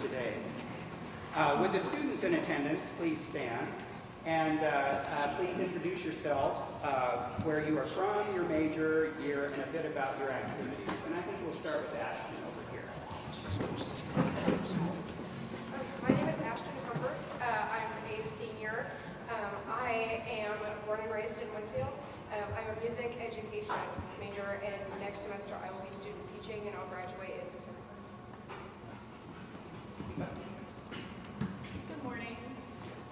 today. Would the students in attendance please stand? And please introduce yourselves, where you are from, your major, year, and a bit about your activities. And I think we'll start with Ashton over here. My name is Ashton Hubbard. I'm a senior. I am born and raised in Winfield. I'm a music education major, and next semester I will be student teaching, and I'll graduate in December. Good morning.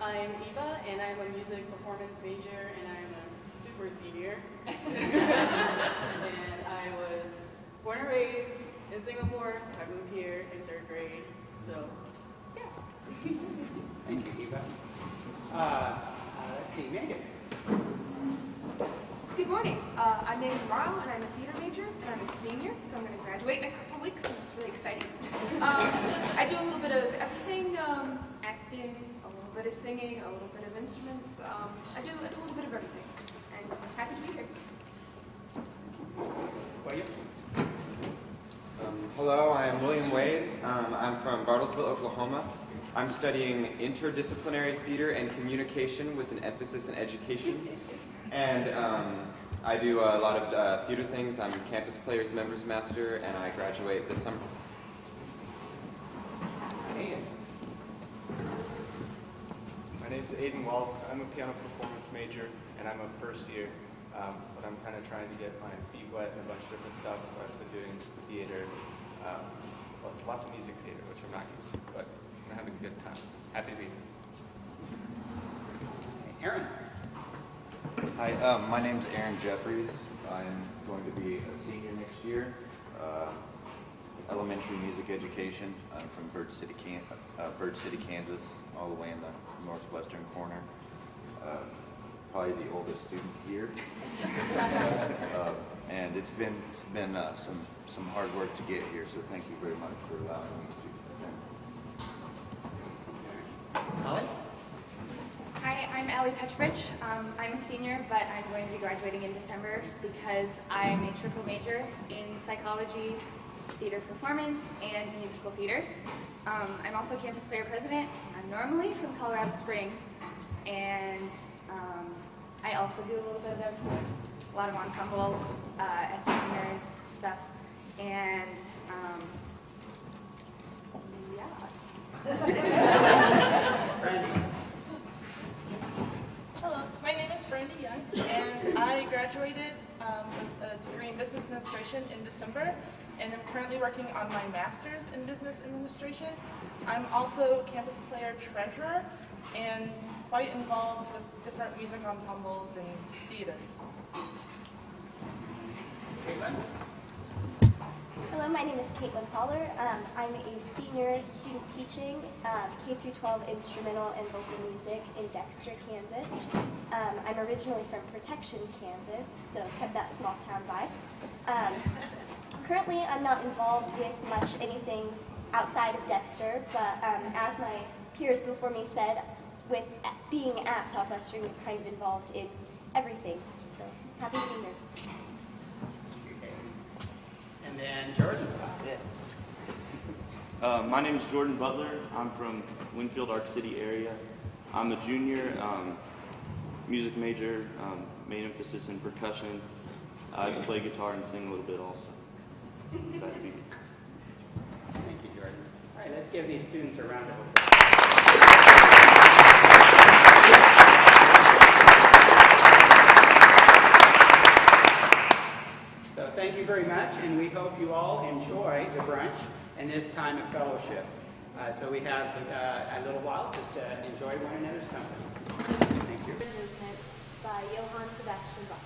I'm Eva, and I'm a music performance major, and I'm a super senior. And I was born and raised in Singapore. I moved here in 3rd grade, so yeah. Thank you, Eva. Let's see, Megan. Good morning. I'm Megan Morrow, and I'm a theater major, and I'm a senior, so I'm going to graduate in a couple weeks, and it's really exciting. I do a little bit of everything, acting, a little bit of singing, a little bit of instruments. I do a little bit of everything, and I'm happy to be here. William? Hello, I'm William Wade. I'm from Bartlesville, Oklahoma. I'm studying interdisciplinary theater and communication with an emphasis in education. And I do a lot of theater things. I'm Campus Players Members Master, and I graduate this summer. Aiden. My name's Aiden Walls. I'm a piano performance major, and I'm a first year. But I'm kind of trying to get my feet wet and a bunch of different stuff, so I've been doing theater, lots of music theater, which I'm not used to, but I'm having a good time. Happy to be here. Aaron. Hi, my name's Aaron Jeffries. I'm going to be a senior next year. Elementary music education. I'm from Bird City, Kansas, all the way in the northwestern corner. Probably the oldest student here. And it's been some hard work to get here, so thank you very much for allowing me to. Holly? Hi, I'm Allie Petrovich. I'm a senior, but I'm going to be graduating in December because I'm a triple major in psychology, theater performance, and musical theater. I'm also campus player president. I'm normally from Colorado Springs, and I also do a little bit of a lot of ensemble, SE singers stuff, and Brandy. Hello, my name is Brandy Young, and I graduated with a degree in business administration in December, and I'm currently working on my master's in business administration. I'm also campus player treasurer and quite involved with different music ensembles and theater. Caitlin? Hello, my name is Caitlin Poller. I'm a senior student teaching K-12 instrumental and vocal music in Dexter, Kansas. I'm originally from Protection, Kansas, so kept that small town vibe. Currently, I'm not involved with much anything outside of Dexter, but as my peers before me said, with being at Southwestern, you're kind of involved in everything. So happy to be here. And then Jordan? Yes. My name is Jordan Butler. I'm from Winfield, Arc City area. I'm a junior, music major, main emphasis in percussion. I play guitar and sing a little bit also. Glad to be here. Thank you, Jordan. All right, let's give these students a round of applause. So thank you very much, and we hope you all enjoy the brunch and this time of fellowship. So we have a little while just to enjoy one another's company. Thank you. Movement by Johann Sebastian Bach.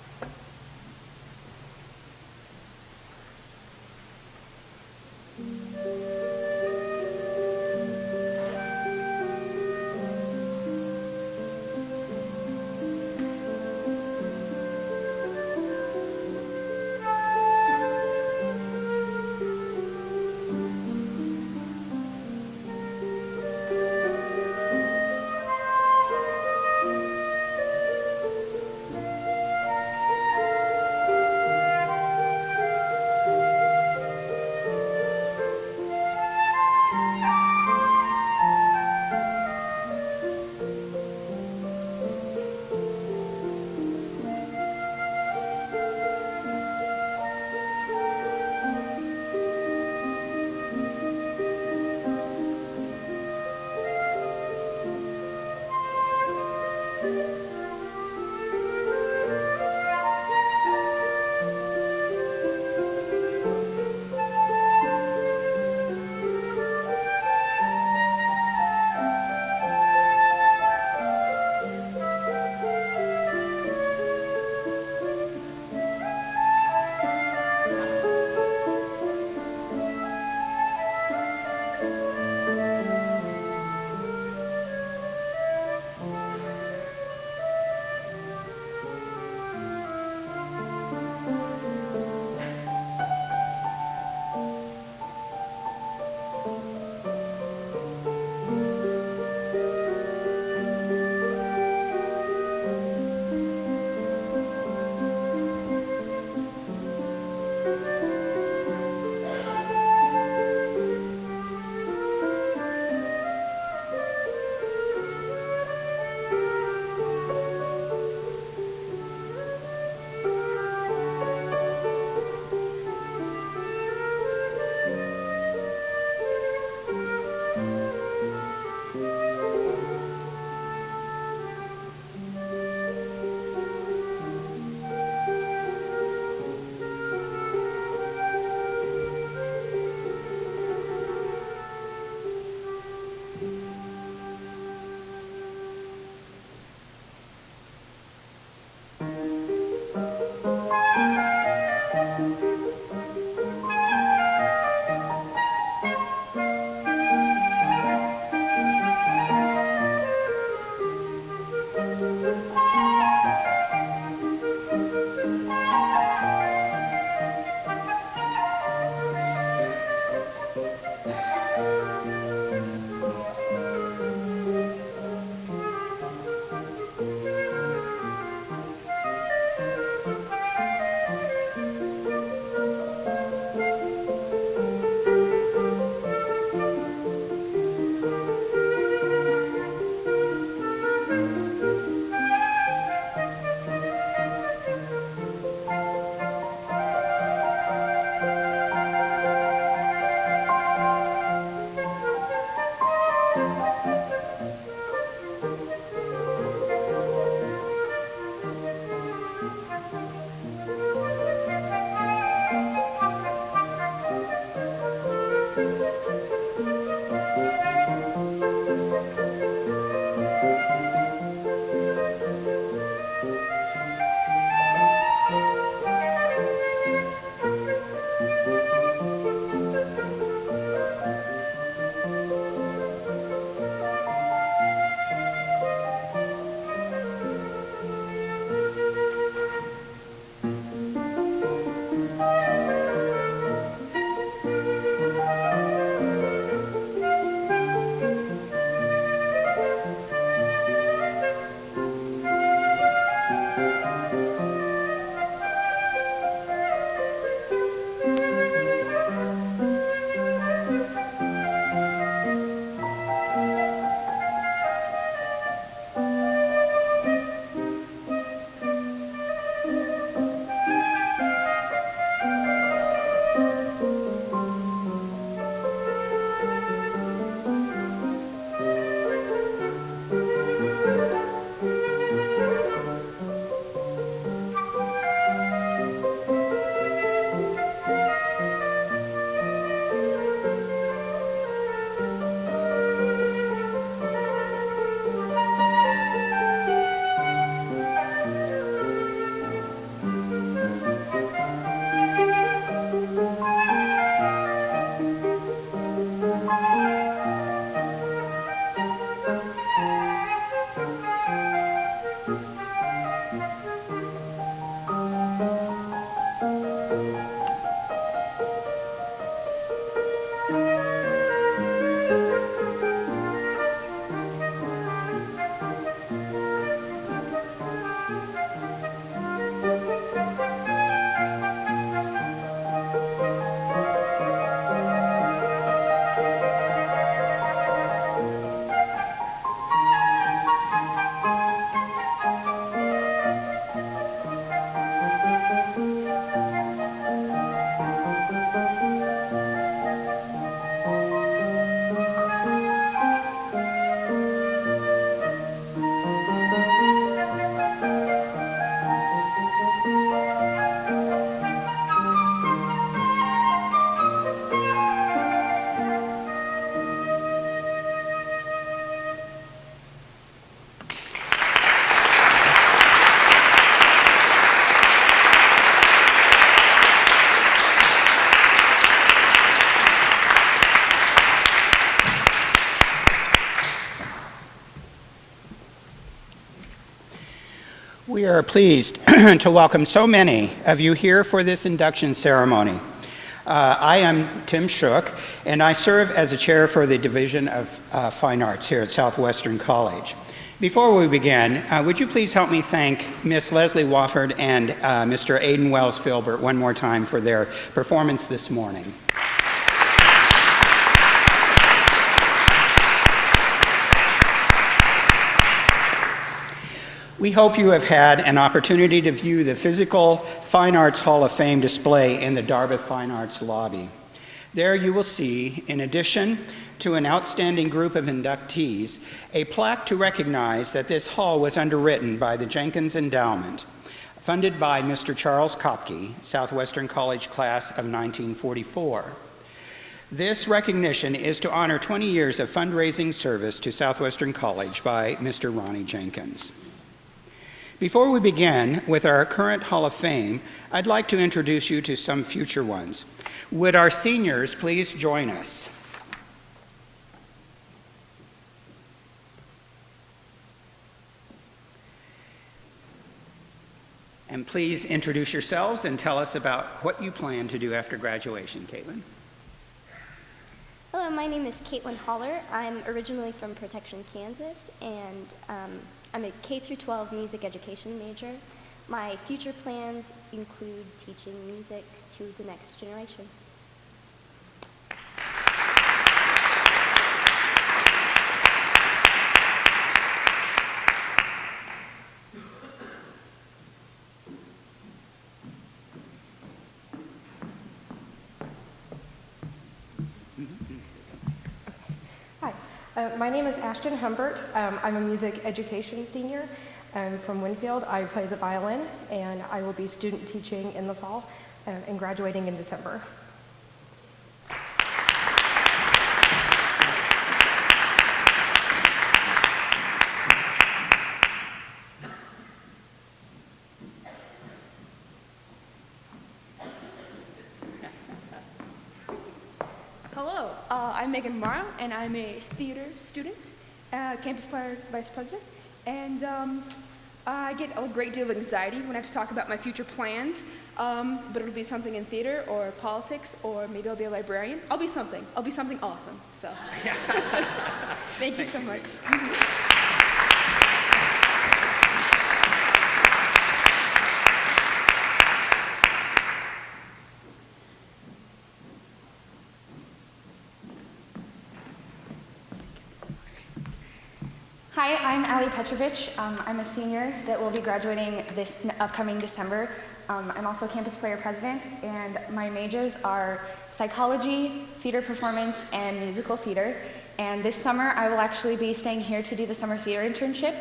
We are pleased to welcome so many of you here for this induction ceremony. I am Tim Shook, and I serve as a chair for the Division of Fine Arts here at Southwestern College. Before we begin, would you please help me thank Miss Leslie Wofford and Mr. Aiden Wells Filbert one more time for their performance this morning. We hope you have had an opportunity to view the physical Fine Arts Hall of Fame display in the Dartmouth Fine Arts lobby. There you will see, in addition to an outstanding group of inductees, a plaque to recognize that this hall was underwritten by the Jenkins Endowment, funded by Mr. Charles Kopke, Southwestern College class of 1944. This recognition is to honor 20 years of fundraising service to Southwestern College by Mr. Ronnie Jenkins. Before we begin with our current Hall of Fame, I'd like to introduce you to some future ones. Would our seniors please join us? And please introduce yourselves and tell us about what you plan to do after graduation, Caitlin. Hello, my name is Caitlin Holler. I'm originally from Protection, Kansas, and I'm a K-12 music education major. My future plans include teaching music to the next generation. My name is Ashton Humbert. I'm a music education senior from Winfield. I play the violin, and I will be student teaching in the fall and graduating in December. Hello, I'm Megan Morrow, and I'm a theater student, campus choir vice president, and I get a great deal of anxiety when I have to talk about my future plans, but it'll be something in theater or politics, or maybe I'll be a librarian. I'll be something awesome, so. Thank you so much. Hi, I'm Ali Petrovich. I'm a senior that will be graduating this upcoming December. I'm also campus player president, and my majors are psychology, theater performance, and musical theater. And this summer, I will actually be staying here to do the summer theater internship.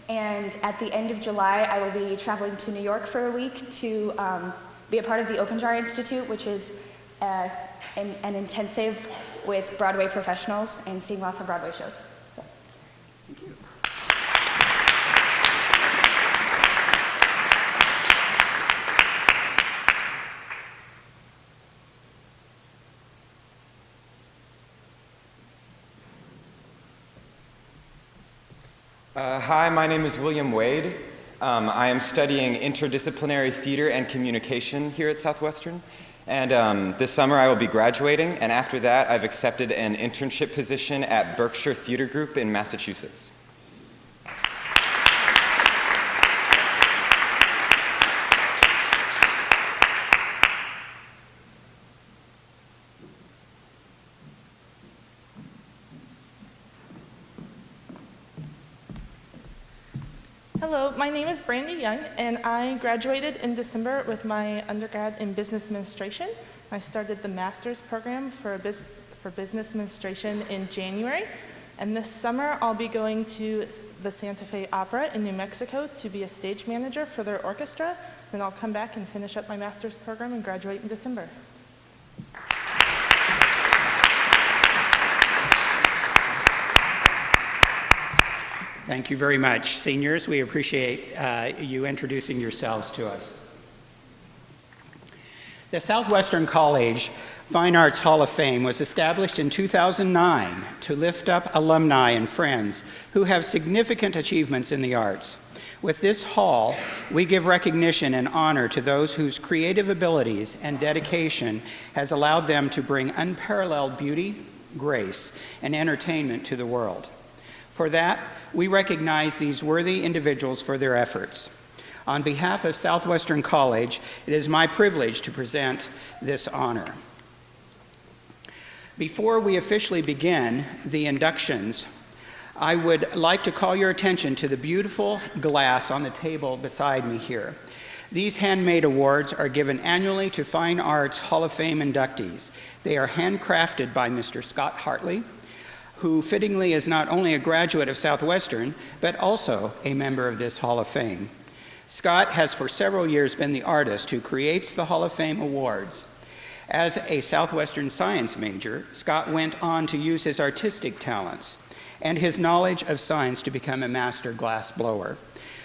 And at the end of July, I will be traveling to New York for a week to be a part of the Open Jar Institute, which is an intensive with Broadway professionals and seeing lots of Broadway shows. So. Thank you. Hi, my name is William Wade. I am studying interdisciplinary theater and communication here at Southwestern. And this summer I will be graduating, and after that I've accepted an internship position at Berkshire Theater Group in Massachusetts. Hello, my name is Brandy Young, and I graduated in December with my undergrad in business administration. I started the master's program for business administration in January, and this summer I'll be going to the Santa Fe Opera in New Mexico to be a stage manager for their orchestra. Then I'll come back and finish up my master's program and graduate in December. Thank you very much, seniors. We appreciate you introducing yourselves to us. The Southwestern College Fine Arts Hall of Fame was established in 2009 to lift up alumni and friends who have significant achievements in the arts. With this hall, we give recognition and honor to those whose creative abilities and dedication has allowed them to bring unparalleled beauty, grace, and entertainment to the world. For that, we recognize these worthy individuals for their efforts. On behalf of Southwestern College, it is my privilege to present this honor. Before we officially begin the inductions, I would like to call your attention to the beautiful glass on the table beside me here. These handmade awards are given annually to Fine Arts Hall of Fame inductees. They are handcrafted by Mr. Scott Hartley, who fittingly is not only a graduate of Southwestern, but also a member of this Hall of Fame. Scott has for several years been the artist who creates the Hall of Fame awards. As a Southwestern science major, Scott went on to use his artistic talents and his knowledge of science to become a master glass blower.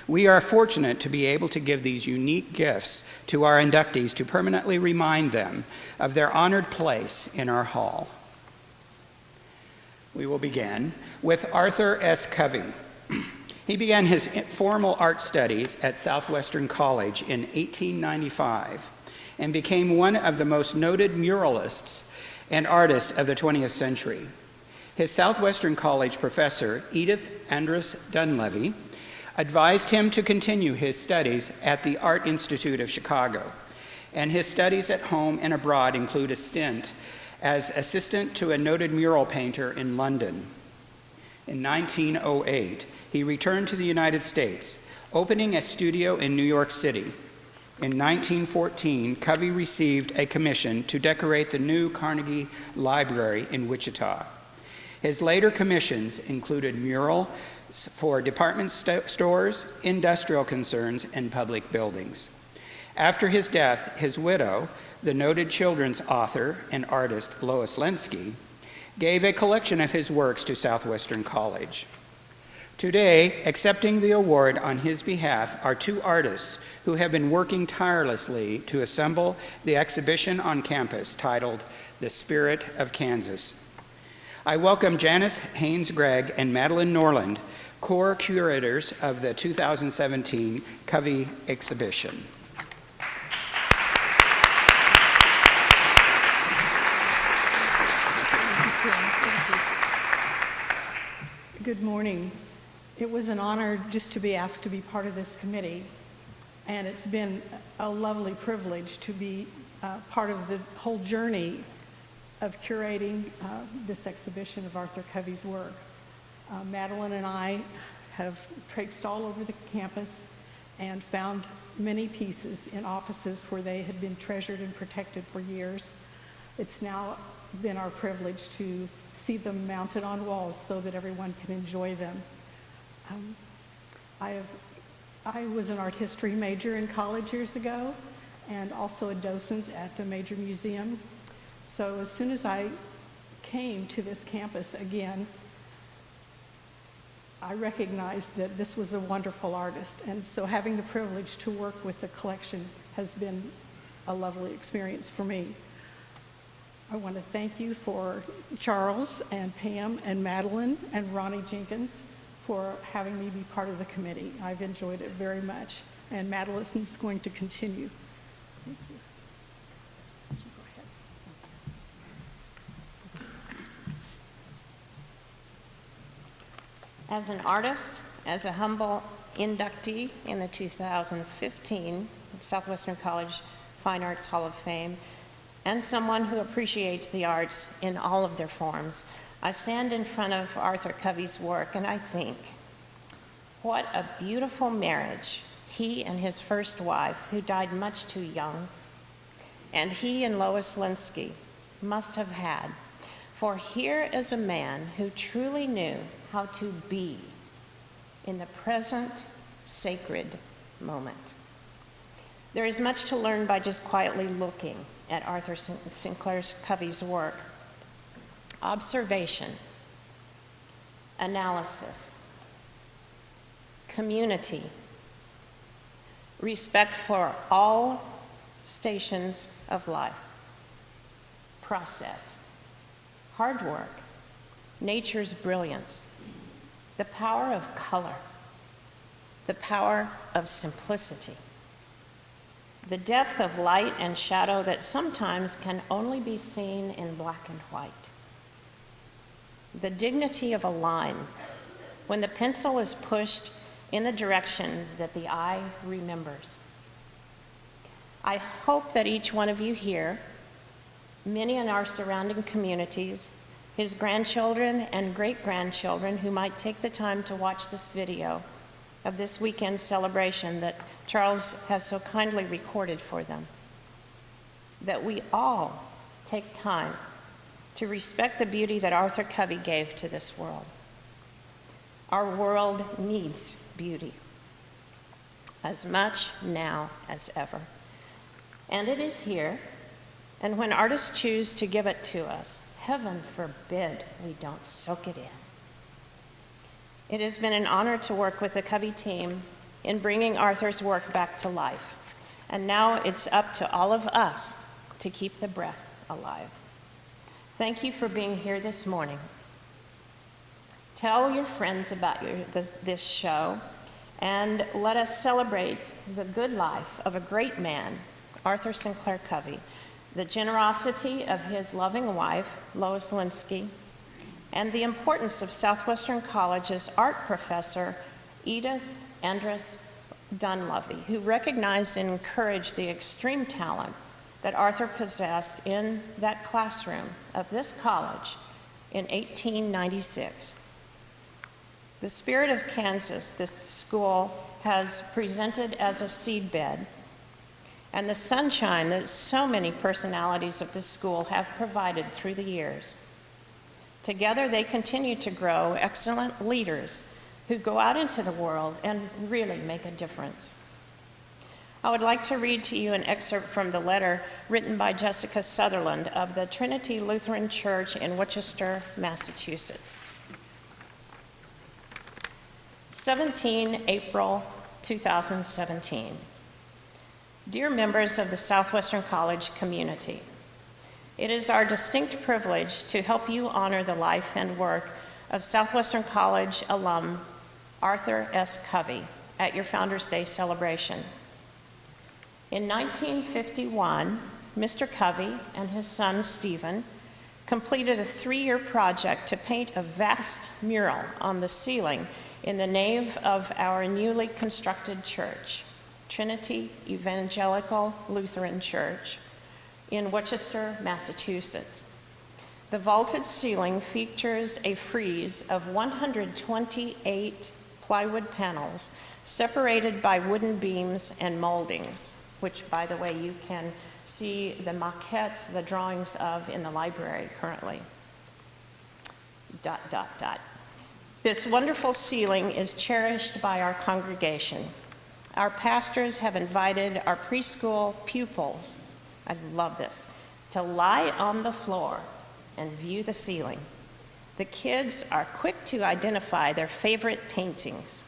We are fortunate to be able to give these unique gifts to our inductees to permanently remind them of their honored place in our hall. We will begin with Arthur S. Covey. He began his formal art studies at Southwestern College in 1895 and became one of the most noted muralists and artists of the 20th century. His Southwestern College professor, Edith Andress Dunleavy, advised him to continue his studies at the Art Institute of Chicago, and his studies at home and abroad include a stint as assistant to a noted mural painter in London. In 1908, he returned to the United States, opening a studio in New York City. In 1914, Covey received a commission to decorate the new Carnegie Library in Wichita. His later commissions included murals for department stores, industrial concerns, and public buildings. After his death, his widow, the noted children's author and artist Lois Lenski, gave a collection of his works to Southwestern College. Today, accepting the award on his behalf are two artists who have been working tirelessly to assemble the exhibition on campus titled The Spirit of Kansas. I welcome Janice Haynes-Gregg and Madeline Norland, core curators of the 2017 Covey exhibition. Good morning. It was an honor just to be asked to be part of this committee, and it's been a lovely privilege to be part of the whole journey of curating this exhibition of Arthur Covey's work. Madeline and I have traipsed all over the campus and found many pieces in offices where they had been treasured and protected for years. It's now been our privilege to see them mounted on walls so that everyone can enjoy them. I was an art history major in college years ago and also a docent at a major museum. So as soon as I came to this campus again, I recognized that this was a wonderful artist. And so having the privilege to work with the collection has been a lovely experience for me. I want to thank you for Charles and Pam and Madeline and Ronnie Jenkins for having me be part of the committee. I've enjoyed it very much, and Madeline's going to continue. Thank you. Go ahead. As an artist, as a humble inductee in the 2015 Southwestern College Fine Arts Hall of Fame, and someone who appreciates the arts in all of their forms, I stand in front of Arthur Covey's work and I think, what a beautiful marriage he and his first wife, who died much too young, and he and Lois Lenski must have had. For here is a man who truly knew how to be in the present sacred moment. There is much to learn by just quietly looking at Arthur Sinclair Covey's work. Observation, analysis, community, respect for all stations of life, process, hard work, nature's brilliance, the power of color, the power of simplicity, the depth of light and shadow that sometimes can only be seen in black and white, the dignity of a line when the pencil is pushed in the direction that the eye remembers. I hope that each one of you here, many in our surrounding communities, his grandchildren and great-grandchildren who might take the time to watch this video of this weekend's celebration that Charles has so kindly recorded for them, that we all take time to respect the beauty that Arthur Covey gave to this world. Our world needs beauty, as much now as ever. And it is here, and when artists choose to give it to us, heaven forbid we don't soak it in. It has been an honor to work with the Covey team in bringing Arthur's work back to life, and now it's up to all of us to keep the breath alive. Thank you for being here this morning. Tell your friends about this show, and let us celebrate the good life of a great man, Arthur Sinclair Covey, the generosity of his loving wife, Lois Linsky, and the importance of Southwestern College's art professor, Edith Andress Dunleavy, who recognized and encouraged the extreme talent that Arthur possessed in that classroom of this college in 1896. The Spirit of Kansas, this school has presented as a seedbed, and the sunshine that so many personalities of this school have provided through the years. Together, they continue to grow excellent leaders who go out into the world and really make a difference. I would like to read to you an excerpt from the letter written by Jessica Sutherland of the Trinity Lutheran Church in Worcester, Massachusetts. 17 April 2017. Dear members of the Southwestern College community, it is our distinct privilege to help you honor the life and work of Southwestern College alum Arthur S. Covey at your Founders Day celebration. In 1951, Mr. Covey and his son Stephen completed a 3-year project to paint a vast mural on the ceiling in the nave of our newly constructed church, Trinity Evangelical Lutheran Church in Worcester, Massachusetts. The vaulted ceiling features a frieze of 128 plywood panels separated by wooden beams and moldings, which, by the way, you can see the maquettes, the drawings of in the library currently. ... This wonderful ceiling is cherished by our congregation. Our pastors have invited our preschool pupils, I love this, to lie on the floor and view the ceiling. The kids are quick to identify their favorite paintings.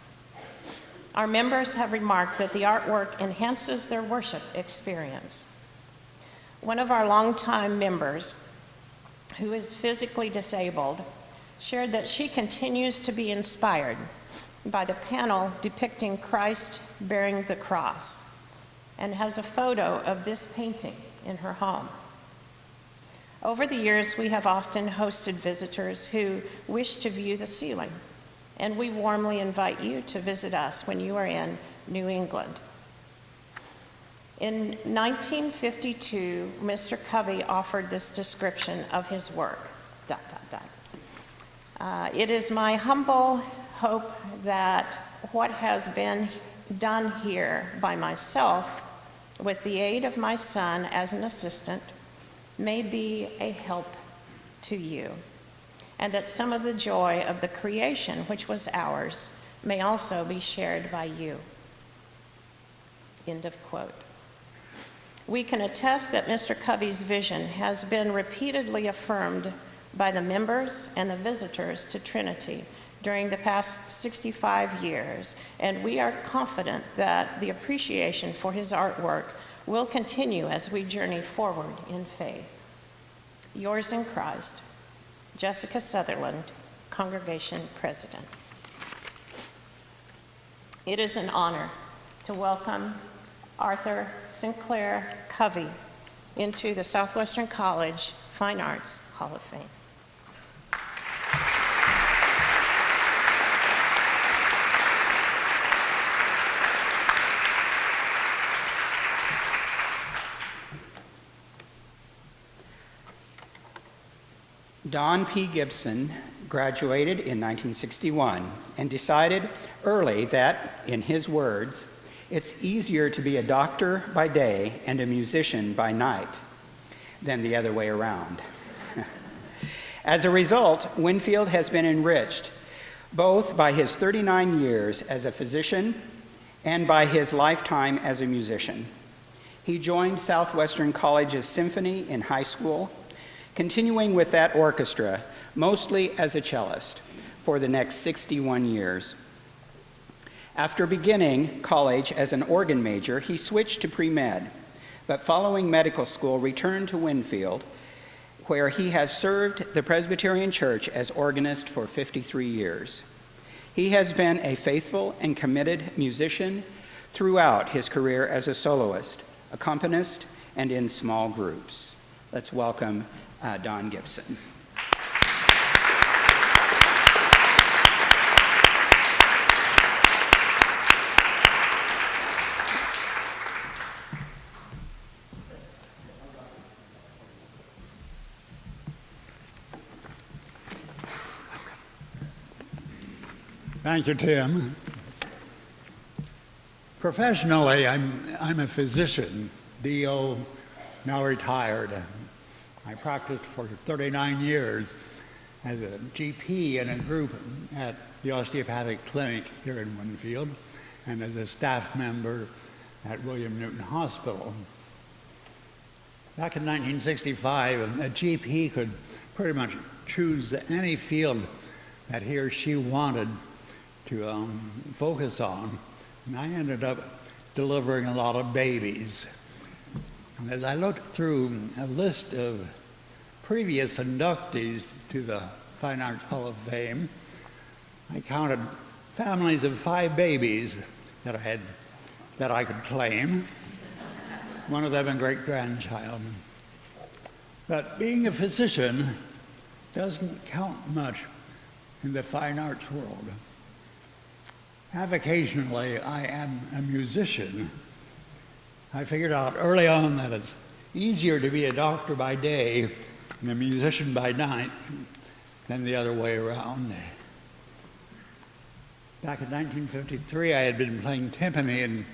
Our members have remarked that the artwork enhances their worship experience. One of our longtime members, who is physically disabled, shared that she continues to be inspired by the panel depicting Christ bearing the cross, and has a photo of this painting in her home. Over the years, we have often hosted visitors who wish to view the ceiling, and we warmly invite you to visit us when you are in New England. In 1952, Mr. Covey offered this description of his work, ... It is my humble hope that what has been done here by myself, with the aid of my son as an assistant, may be a help to you, and that some of the joy of the creation which was ours may also be shared by you. End of quote. We can attest that Mr. Covey's vision has been repeatedly affirmed by the members and the visitors to Trinity during the past 65 years, and we are confident that the appreciation for his artwork will continue as we journey forward in faith. Yours in Christ, Jessica Sutherland, Congregation President. It is an honor to welcome Arthur Sinclair Covey into the Southwestern College Fine Arts Hall of Fame. Don P. Gibson graduated in 1961 and decided early that, in his words, it's easier to be a doctor by day and a musician by night than the other way around. As a result, Winfield has been enriched both by his 39 years as a physician and by his lifetime as a musician. He joined Southwestern College's symphony in high school, continuing with that orchestra, mostly as a cellist, for the next 61 years. After beginning college as an organ major, he switched to pre-med, but following medical school, returned to Winfield, where he has served the Presbyterian Church as organist for 53 years. He has been a faithful and committed musician throughout his career as a soloist, accompanist, and in small groups. Let's welcome Don Gibson. Thank you, Tim. Professionally, I'm a physician, DO, now retired. I practiced for 39 years as a GP in a group at the osteopathic clinic here in Winfield and as a staff member at William Newton Hospital. Back in 1965, a GP could pretty much choose any field that he or she wanted to focus on, and I ended up delivering a lot of babies. And as I looked through a list of previous inductees to the Fine Arts Hall of Fame, I counted families of 5 babies that I could claim, one of them a great-grandchild. But being a physician doesn't count much in the fine arts world. Avocationally, I am a musician. I figured out early on that it's easier to be a doctor by day and a musician by night than the other way around. Back in 1953, I had been playing timpani in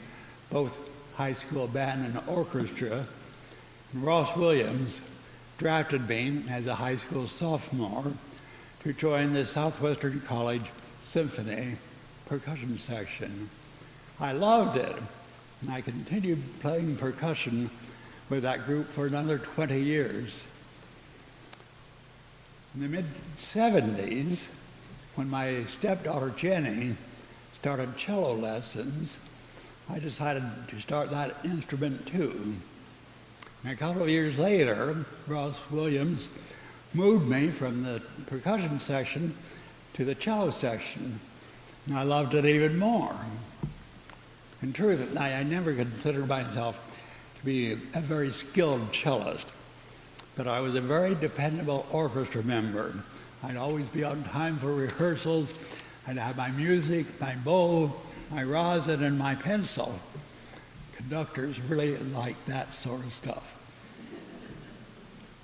both high school band and orchestra. And Ross Williams drafted me as a high school sophomore to join the Southwestern College Symphony percussion section. I loved it, and I continued playing percussion with that group for another 20 years. In the mid-70s, when my stepdaughter Jenny started cello lessons, I decided to start that instrument too. And a couple of years later, Ross Williams moved me from the percussion section to the cello section, and I loved it even more. In truth, I never considered myself to be a very skilled cellist, but I was a very dependable orchestra member. I'd always be on time for rehearsals. I'd have my music, my bow, my rosin, and my pencil. Conductors really liked that sort of stuff.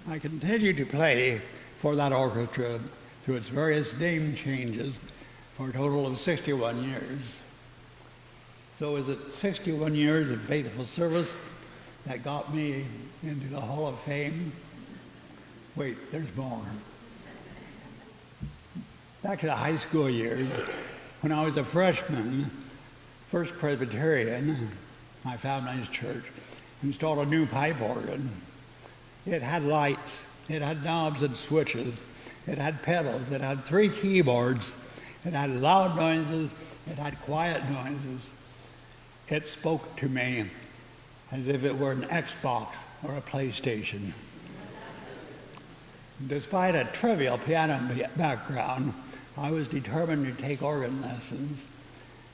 I continued to play for that orchestra through its various name changes for a total of 61 years. So is it 61 years of faithful service that got me into the Hall of Fame? Wait, there's more. Back to the high school years, when I was a freshman, First Presbyterian, my family's church, installed a new pipe organ. It had lights, it had knobs and switches, it had pedals, it had 3 keyboards, it had loud noises, it had quiet noises. It spoke to me as if it were an Xbox or a PlayStation. Despite a trivial piano background, I was determined to take organ lessons,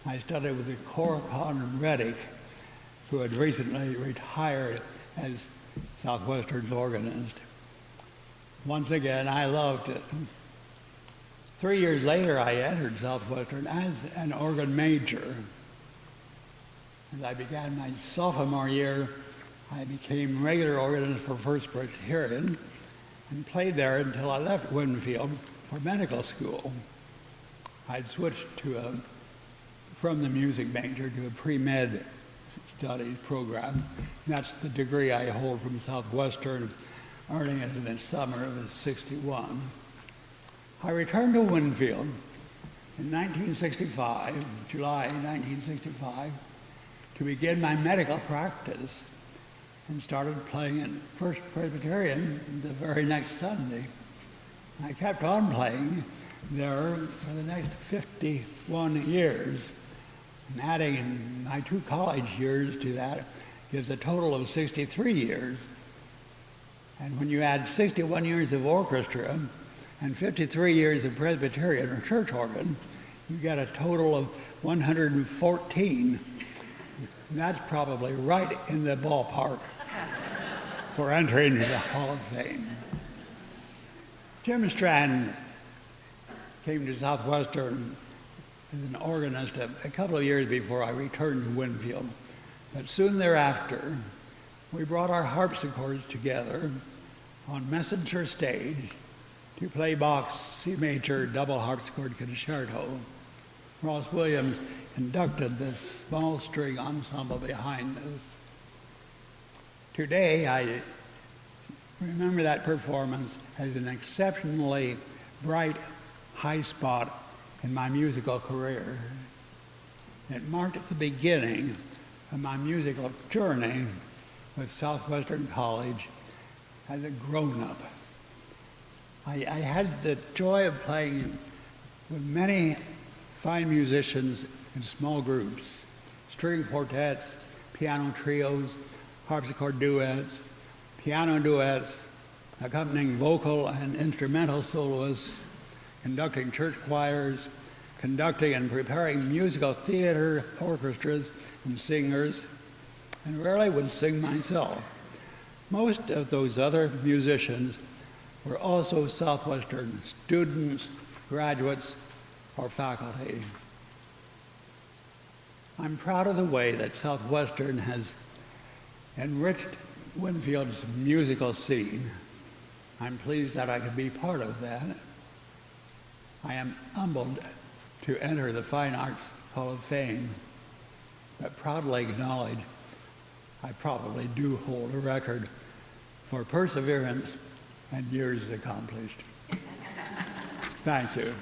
I studied with Coracon Reddick, who had recently retired as Southwestern's organist. Once again, I loved it. 3 years later, I entered Southwestern as an organ major. As I began my sophomore year, I became regular organist for First Presbyterian and played there until I left Winfield for medical school. I'd switched from the music major to a pre-med studies program. That's the degree I hold from Southwestern, earning it in the summer of '61. I returned to Winfield in 1965, July 1965, to begin my medical practice and started playing at First Presbyterian the very next Sunday. I kept on playing there for the next 51 years. And adding my 2 college years to that gives a total of 63 years. And when you add 61 years of orchestra and 53 years of Presbyterian or church organ, you get a total of 114. And that's probably right in the ballpark for entering the Hall of Fame. Jim Strand came to Southwestern as an organist a couple of years before I returned to Winfield. But soon thereafter, we brought our harpsichords together on Messenger stage to play Bach's C major double harpsichord concerto. Ross Williams conducted this small string ensemble behind us. Today, I remember that performance as an exceptionally bright high spot in my musical career. It marked the beginning of my musical journey with Southwestern College as a grown-up. I had the joy of playing with many fine musicians in small groups, string quartets, piano trios, harpsichord duets, piano duets, accompanying vocal and instrumental soloists, conducting church choirs, conducting and preparing musical theater orchestras and singers, and rarely would sing myself. Most of those other musicians were also Southwestern students, graduates, or faculty. I'm proud of the way that Southwestern has enriched Winfield's musical scene. I'm pleased that I could be part of that. I am humbled to enter the Fine Arts Hall of Fame, but proudly acknowledge I probably do hold a record for perseverance and years accomplished. Thank you.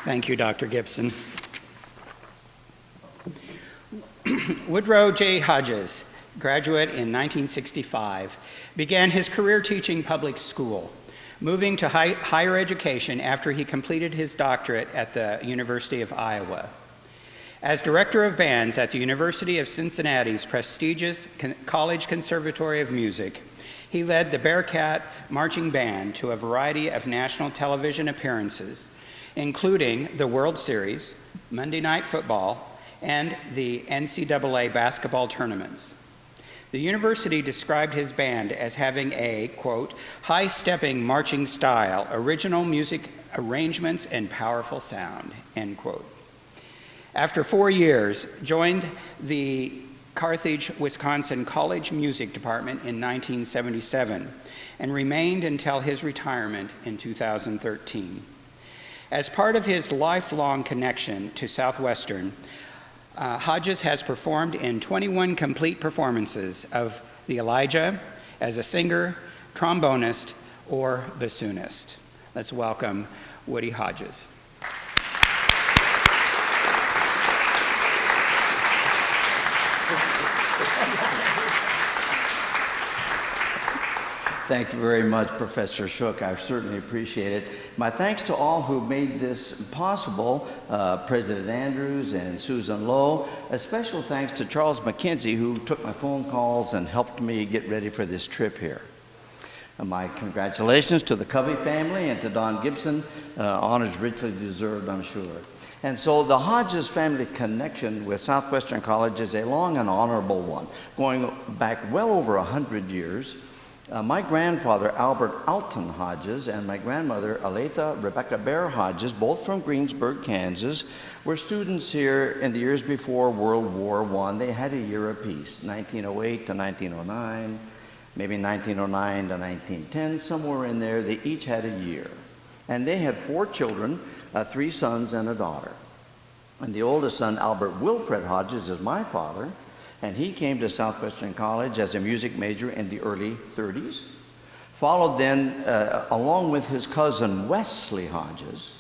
Thank you, Dr. Gibson. Woodrow J. Hodges, graduate in 1965, began his career teaching public school, moving to higher education after he completed his doctorate at the University of Iowa. As director of bands at the University of Cincinnati's prestigious College Conservatory of Music, he led the Bearcat Marching Band to a variety of national television appearances, including the World Series, Monday Night Football, and the NCAA basketball tournaments. The university described his band as having a, quote, high-stepping marching style, original music arrangements, and powerful sound, end quote. After 4 years, joined the Carthage, Wisconsin College Music Department in 1977 and remained until his retirement in 2013. As part of his lifelong connection to Southwestern, Hodges has performed in 21 complete performances of the Elijah as a singer, trombonist, or bassoonist. Let's welcome Woody Hodges. Thank you very much, Professor Shook. I certainly appreciate it. My thanks to all who made this possible, President Andrews and Susan Lowe. A special thanks to Charles McKenzie, who took my phone calls and helped me get ready for this trip here. And my congratulations to the Covey family and to Don Gibson. Honors richly deserved, I'm sure. And so the Hodges family connection with Southwestern College is a long and honorable one, going back well over 100 years. My grandfather, Albert Alton Hodges, and my grandmother, Aletha Rebecca Bear Hodges, both from Greensburg, Kansas, were students here in the years before World War I. They had a year apiece, 1908 to 1909, maybe 1909 to 1910, somewhere in there. They each had a year. And they had 4 children, 3 sons and a daughter. And the oldest son, Albert Wilfred Hodges, is my father. And he came to Southwestern College as a music major in the early 30s. Followed then, along with his cousin Wesley Hodges.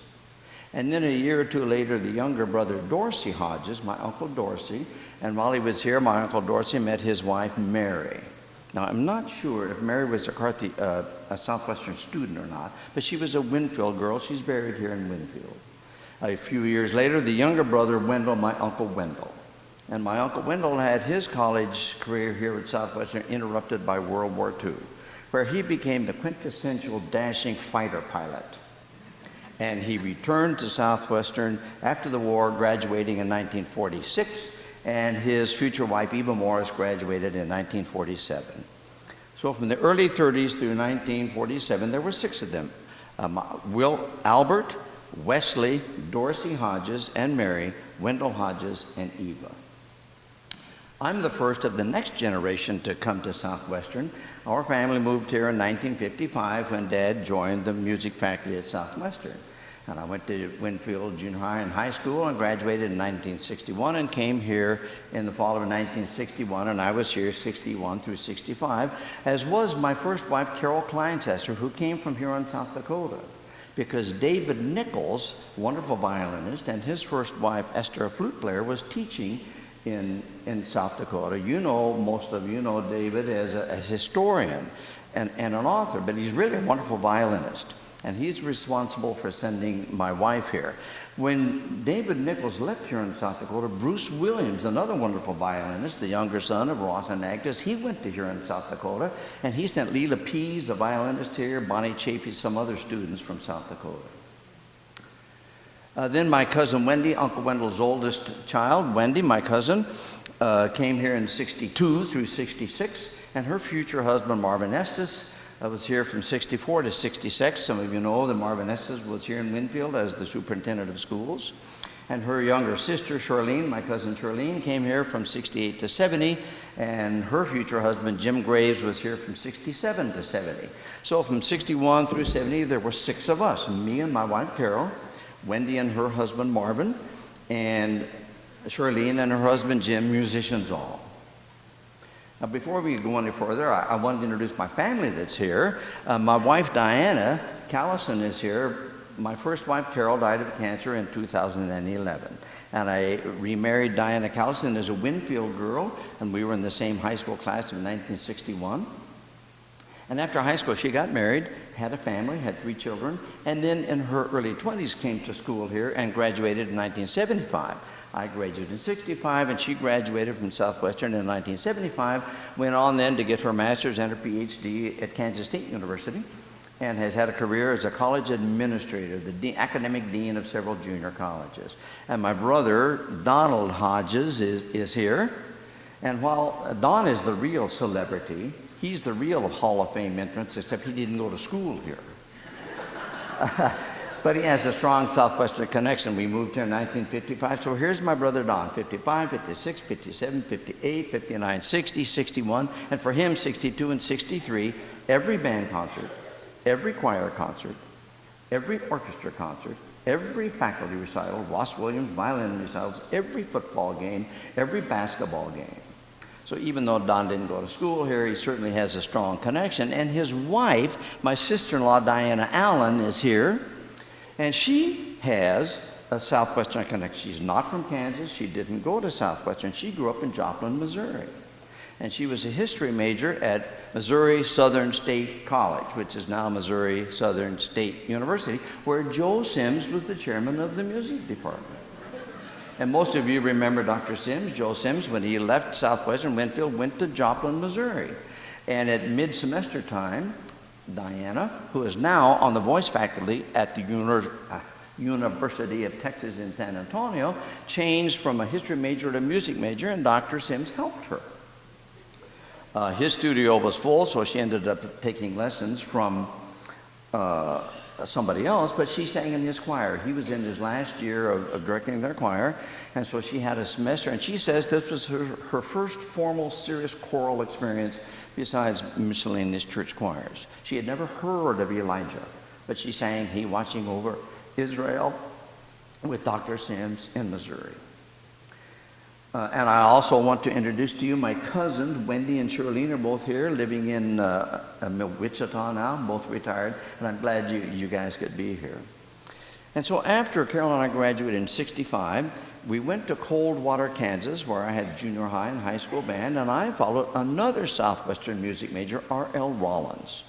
And then a year or two later, the younger brother Dorsey Hodges, my Uncle Dorsey. And while he was here, my Uncle Dorsey met his wife Mary. Now, I'm not sure if Mary was a Southwestern student or not, but she was a Winfield girl. She's buried here in Winfield. A few years later, the younger brother Wendell, my Uncle Wendell. And my Uncle Wendell had his college career here at Southwestern interrupted by World War II, where he became the quintessential dashing fighter pilot. And he returned to Southwestern after the war, graduating in 1946, and his future wife, Eva Morris, graduated in 1947. So from the early 30s through 1947, there were 6 of them. Albert, Wesley, Dorsey Hodges, and Mary, Wendell Hodges, and Eva. I'm the first of the next generation to come to Southwestern. Our family moved here in 1955 when Dad joined the music faculty at Southwestern. And I went to Winfield Junior High and High School and graduated in 1961 and came here in the fall of 1961, and I was here 61 through 65, as was my first wife, Carol Kleinsesser, who came from here in South Dakota. Because David Nichols, wonderful violinist, and his first wife, Esther, a flute player, was teaching in South Dakota. You know, most of you know David as a historian and an author, but he's really a wonderful violinist. And he's responsible for sending my wife here. When David Nichols left here in South Dakota, Bruce Williams, another wonderful violinist, the younger son of Ross and Agnes, he went to here in South Dakota, and he sent Leela Pease, a violinist here, Bonnie Chafee, some other students from South Dakota. Then my cousin Wendy, Uncle Wendell's oldest child, Wendy, my cousin, came here in 62 through 66, and her future husband, Marvin Estes, was here from 64 to 66. Some of you know that Marvin Estes was here in Winfield as the superintendent of schools. And her younger sister, Charlene, my cousin Charlene, came here from 68 to 70, and her future husband, Jim Graves, was here from 67 to 70. So from 61 through 70, there were 6 of us, me and my wife, Carol, Wendy and her husband, Marvin, and Charlene and her husband, Jim, musicians all. Now, before we go any further, I wanted to introduce my family that's here. My wife, Diana Callison, is here. My first wife, Carol, died of cancer in 2011. And I remarried Diana Callison as a Winfield girl, and we were in the same high school class of 1961. And after high school, she got married, had a family, had 3 children, and then in her early 20s came to school here and graduated in 1975. I graduated in 65, and she graduated from Southwestern in 1975, went on then to get her master's and her PhD at Kansas State University, and has had a career as a college administrator, the academic dean of several junior colleges. And my brother, Donald Hodges, is here. And while Don is the real celebrity, he's the real Hall of Fame entrance, except he didn't go to school here. But he has a strong Southwestern connection. We moved here in 1955. So here's my brother Don, 55, 56, 57, 58, 59, 60, 61, and for him, 62 and 63, every band concert, every choir concert, every orchestra concert, every faculty recital, Ross Williams violin recitals, every football game, every basketball game. So even though Don didn't go to school here, he certainly has a strong connection. And his wife, my sister-in-law, Diana Allen, is here. And she has a Southwestern connection. She's not from Kansas. She didn't go to Southwestern. She grew up in Joplin, Missouri. and she was a history major at Missouri Southern State College, which is now Missouri Southern State University, where Joe Sims was the chairman of the music department. And most of you remember Dr. Sims, Joe Sims, when he left Southwestern Winfield, went to Joplin, Missouri. And at mid-semester time, Diana, who is now on the voice faculty at the University of Texas in San Antonio, changed from a history major to a music major, and Dr. Sims helped her. His studio was full, so she ended up taking lessons from somebody else, but she sang in his choir. He was in his last year of directing their choir, and so she had a semester, and she says this was her first formal, serious choral experience besides miscellaneous church choirs. She had never heard of Elijah, but she sang He Watching Over Israel with Dr. Sims in Missouri. And I also want to introduce to you my cousins, Wendy and Charlene are both here, living in Wichita now, both retired, and I'm glad you guys could be here. And so after Carol and I graduated in '65, we went to Coldwater, Kansas, where I had junior high and high school band, and I followed another Southwestern music major, R.L. Rollins.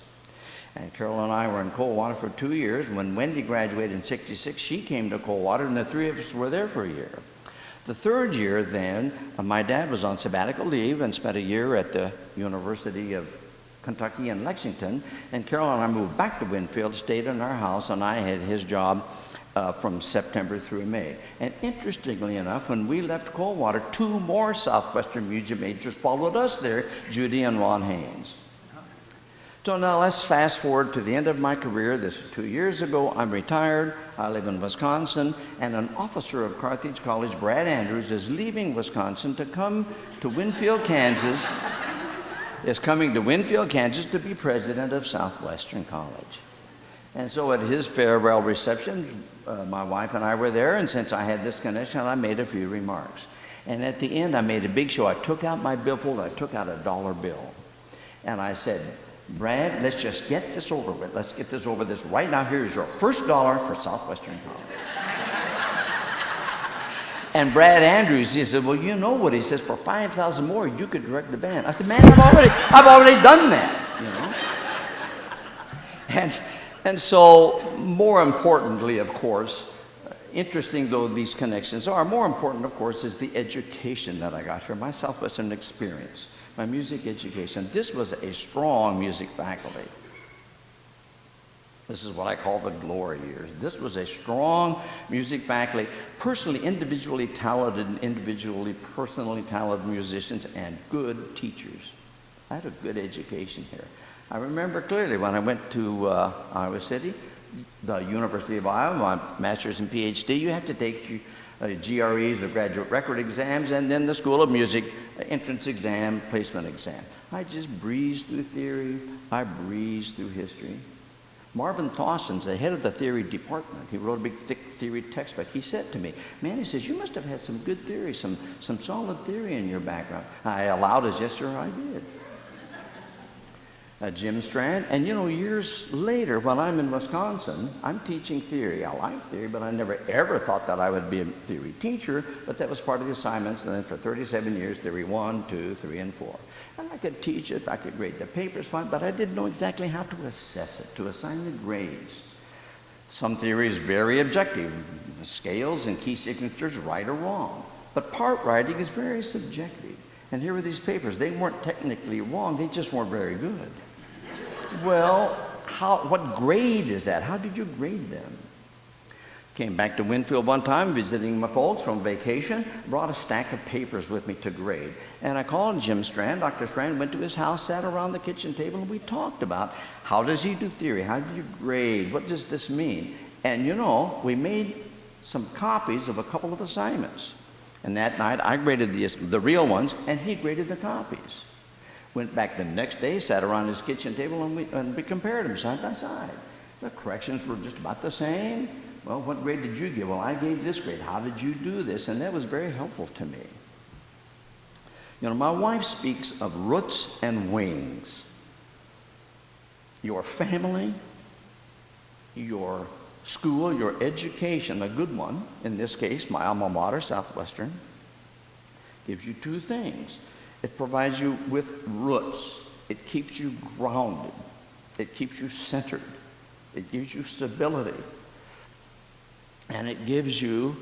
And Carol and I were in Coldwater for 2 years. When Wendy graduated in '66, she came to Coldwater, and the three of us were there for a year. The third year then, my dad was on sabbatical leave and spent a year at the University of Kentucky in Lexington, and Carol and I moved back to Winfield, stayed in our house, and I had his job from September through May. And interestingly enough, when we left Coldwater, 2 more Southwestern music majors followed us there, Judy and Ron Haynes. So now let's fast forward to the end of my career. This is 2 years ago. I'm retired. I live in Wisconsin, and an officer of Carthage College, Brad Andrews, is leaving Wisconsin to come to Winfield, Kansas, is coming to Winfield, Kansas to be president of Southwestern College. And so at his farewell reception, my wife and I were there, and since I had this connection, I made a few remarks. And at the end, I made a big show. I took out my billfold, I took out a $1 bill, and I said, Brad, let's just get this over with. Let's get this over this right now. Here's your first $1 for Southwestern College. And Brad Andrews, he said, well, you know what? He says, for $5,000 more, you could direct the band. I said, man, I've already done that, you know. And so, more importantly, of course, interesting though these connections are, more important, of course, is the education that I got here, my Southwestern experience. My music education. This was a strong music faculty. This is what I call the glory years. This was a strong music faculty, personally, individually talented and personally talented musicians and good teachers. I had a good education here. I remember clearly when I went to Iowa City, the University of Iowa, my master's and PhD, you have to take GREs, the graduate record exams, and then the School of Music entrance exam, placement exam. I just breezed through theory. I breezed through history. Marvin Thawson's the head of the theory department. He wrote a big, thick theory textbook. He said to me, man, he says, you must have had some good theory, some solid theory in your background. I allowed as, yes, sir, I did. Jim Strand, and you know, years later, when I'm in Wisconsin, I'm teaching theory. I like theory, but I never ever thought that I would be a theory teacher, but that was part of the assignments, and then for 37 years, theory 1, 2, 3, and 4. And I could teach it, I could grade the papers fine, but I didn't know exactly how to assess it, to assign the grades. Some theory is very objective, the scales and key signatures, right or wrong. But part writing is very subjective. And here were these papers. They weren't technically wrong, they just weren't very good. Well, what grade is that? How did you grade them? Came back to Winfield one time, visiting my folks from vacation, brought a stack of papers with me to grade. And I called Jim Strand, Dr. Strand, went to his house, sat around the kitchen table, and we talked about how does he do theory? How do you grade? What does this mean? And you know, we made some copies of a couple of assignments. And that night, I graded the real ones, and he graded the copies. Went back the next day, sat around his kitchen table, and we compared them side by side. The corrections were just about the same. Well, what grade did you give? Well, I gave this grade. How did you do this? And that was very helpful to me. You know, my wife speaks of roots and wings. Your family, your school, your education, a good one, in this case, my alma mater, Southwestern, gives you two things. It provides you with roots. It keeps you grounded. It keeps you centered. It gives you stability. And it gives you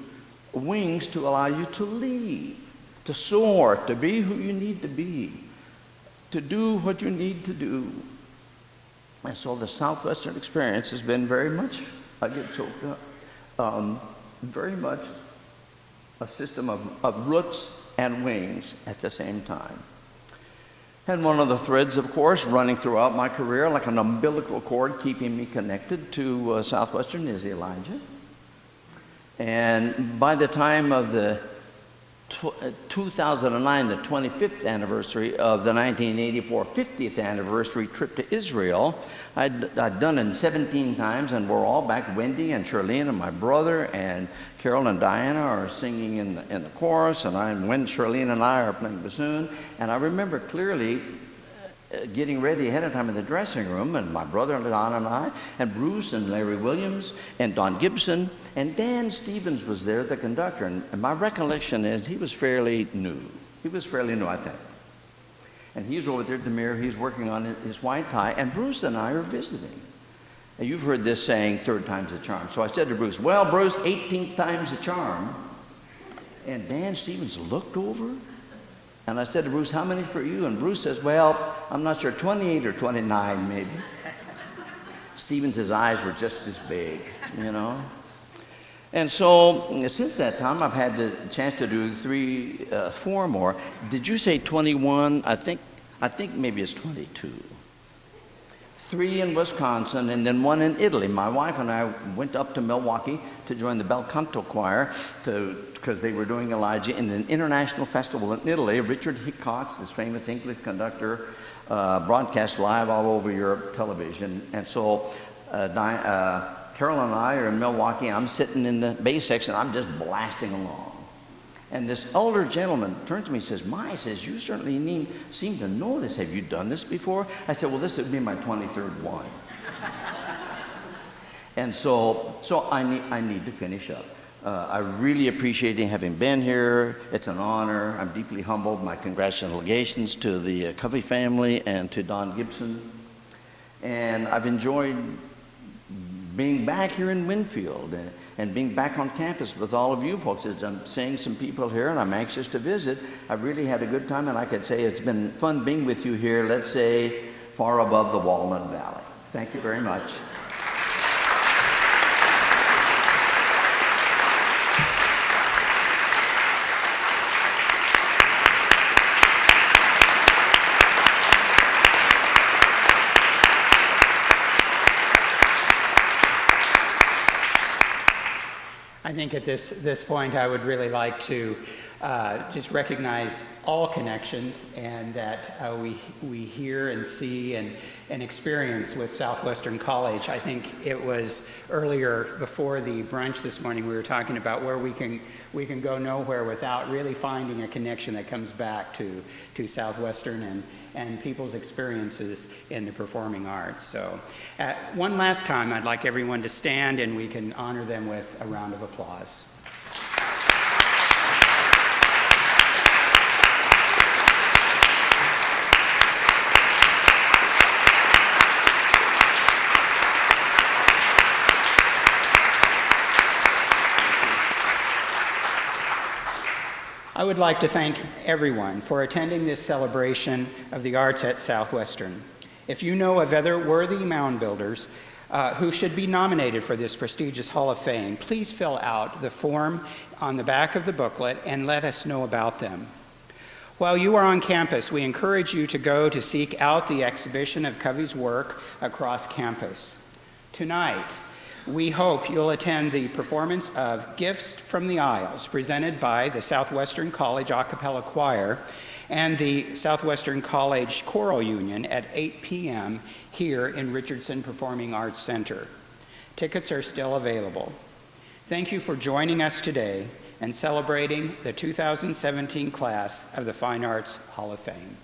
wings to allow you to lead, to soar, to be who you need to be, to do what you need to do. And so the Southwestern experience has been very much, I get choked up, very much a system of roots and wings at the same time. And one of the threads, of course, running throughout my career like an umbilical cord keeping me connected to Southwestern is Elijah. And by the time of the 2009, the 25th anniversary of the 1984 50th anniversary trip to Israel, I'd done it 17 times, and we're all back. Wendy and Charlene and my brother and Carol and Diana are singing in the chorus, and when Charlene and I are playing bassoon. And I remember clearly getting ready ahead of time in the dressing room, and my brother Don and I, and Bruce and Larry Williams and Don Gibson, and Dan Stevens was there, the conductor. And my recollection is he was fairly new. He was fairly new, I think. And he's over there at the mirror, he's working on his white tie, and Bruce and I are visiting. And you've heard this saying, third time's a charm. So I said to Bruce, well, Bruce, 18th time's a charm. And Dan Stevens looked over, and I said to Bruce, how many for you? And Bruce says, well, I'm not sure, 28 or 29 maybe. Stevens' eyes were just as big, you know. And so since that time, I've had the chance to do four more. Did you say 21? I think maybe it's 22. 3 in Wisconsin and then 1 in Italy. My wife and I went up to Milwaukee to join the Bel Canto Choir because they were doing Elijah in an international festival in Italy. Richard Hickox, this famous English conductor, broadcast live all over Europe television. And so Carol and I are in Milwaukee. I'm sitting in the bass section. I'm just blasting along. And this older gentleman turns to me and says, "My," says, "you certainly seem to know this. Have you done this before?" I said, "Well, this would be my 23rd one." And so I need to finish up. I really appreciate having been here. It's an honor. I'm deeply humbled. My congratulations to the Covey family and to Don Gibson. And I've enjoyed being back here in Winfield and being back on campus with all of you folks. As I'm seeing some people here and I'm anxious to visit, I've really had a good time, and I could say it's been fun being with you here, let's say, far above the Walnut Valley. Thank you very much. I think at this point I would really like to just recognize all connections, and that we hear and see and experience with Southwestern College. I think it was earlier before the brunch this morning we were talking about where we can go nowhere without really finding a connection that comes back to Southwestern and people's experiences in the performing arts. So one last time, I'd like everyone to stand and we can honor them with a round of applause. I would like to thank everyone for attending this celebration of the arts at Southwestern. If you know of other worthy mound builders who should be nominated for this prestigious Hall of Fame, please fill out the form on the back of the booklet and let us know about them. While you are on campus, we encourage you to go to seek out the exhibition of Covey's work across campus. Tonight, we hope you'll attend the performance of Gifts from the Aisles, presented by the Southwestern College A Cappella Choir and the Southwestern College Choral Union at 8 p.m. here in Richardson Performing Arts Center. Tickets are still available. Thank you for joining us today and celebrating the 2017 class of the Fine Arts Hall of Fame.